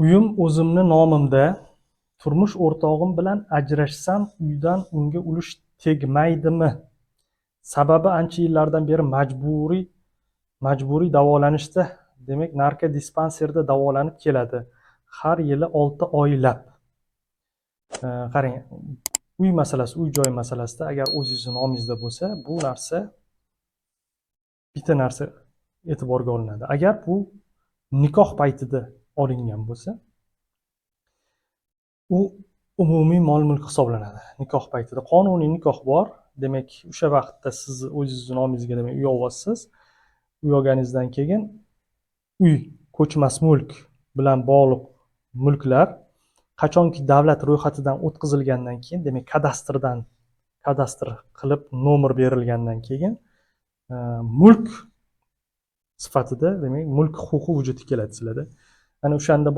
Uyim o'zimni nomimda. Turmush o'rtog'im bilan ajrashsam, uydan unga ulush tegmaydimi? Sababi ancha yillardan beri majburiy davolanishda. Demak, narkodispanserda davolanib keladi. Har yili 6 oylab. Qarang, uy masalasi, uy joy masalasida agar o'zingizni nomingizda bo'lsa, bu narsa bitta narsa e'tiborga olinadi. Agar bu nikoh paytida olingan bo'lsa, u umumiy mol-mulk hisoblanadi. Nikoh paytida qonuniy nikoh bor. Demak, o'sha vaqtda siz o'zingizni nomingizga demak uy olyapsiz. Uy olganingizdan keyin uy, ko'chmas mulk bilan bog'liq mulklar qachonki davlat ro'yxatidan o'tkazilgandan keyin, demak kadastr qilib nomer berilgandan keyin mulk sifatida, demak, mulk huquqi vujudga keladi sizlarda. Ana o'shanda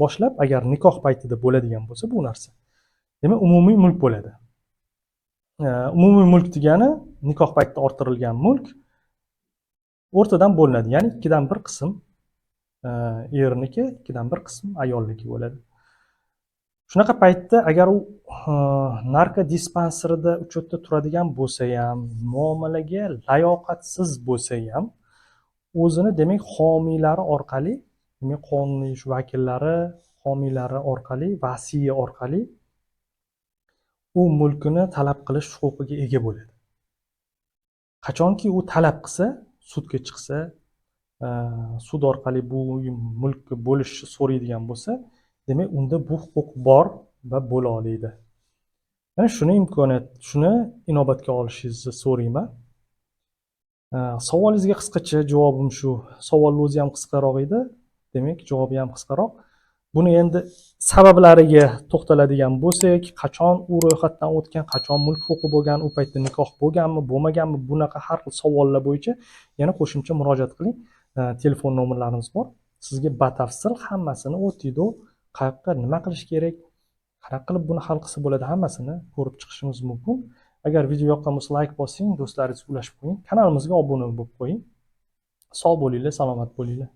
boshlab agar nikoh paytida bo'ladigan bo'lsa bu narsa, demak, umumiy mulk bo'ladi. Umumiy mulk degani nikoh paytida orttirilgan mulk o'rtadan bo'linadi. Ya'ni 2dan 1 qism erniki, 2dan 1 qism ayolniki bo'ladi. Shunaqa paytda agar u narkodispanserida uchetda turadigan bo'lsa ham, muomalaga layoqatsiz bo'lsa ham, o'zini demak homiylari orqali, demak qonuniy vakillari, homiylari orqali, vasiyi orqali u mulkini talab qilish huquqiga ega bo'ladi. Qachonki u talab qilsa, sudga chiqsa, sud orqali bu mulkni bo'lishni so'raydigan bo'lsa, demak unda bu huquq bor va bo'la oladi. Mana shuni inobatga olishingizni so'rayman. Savolingizga qisqacha javobim shu. Savolni o'zi ham qisqaroq edi, demak javobi ham qisqaroq. Buni endi sabablariga to'xtaladigan bo'lsak, qachon u ro'yxatdan o'tgan, qachon mulk huquqi bo'lgan, u paytda nikoh bo'lganmi, bo'lmaganmi, bunaqa har xil savollar bo'yicha yana qo'shimcha murojaat qiling. Telefon nomerlarimiz bor. Sizga batafsil hammasini o'tiydi, qayoqqa nima qilish kerak, qanaqa qilib buni hal qilsa bo'ladi, hammasini ko'rib chiqishimiz mumkin. Agar video yoqqan bo'lsa, like bosing, do'stlaringizga ulashib qo'ying. Kanalimizga obuna bo'lib qo'ying. Sog' bo'linglar, salomat bo'linglar.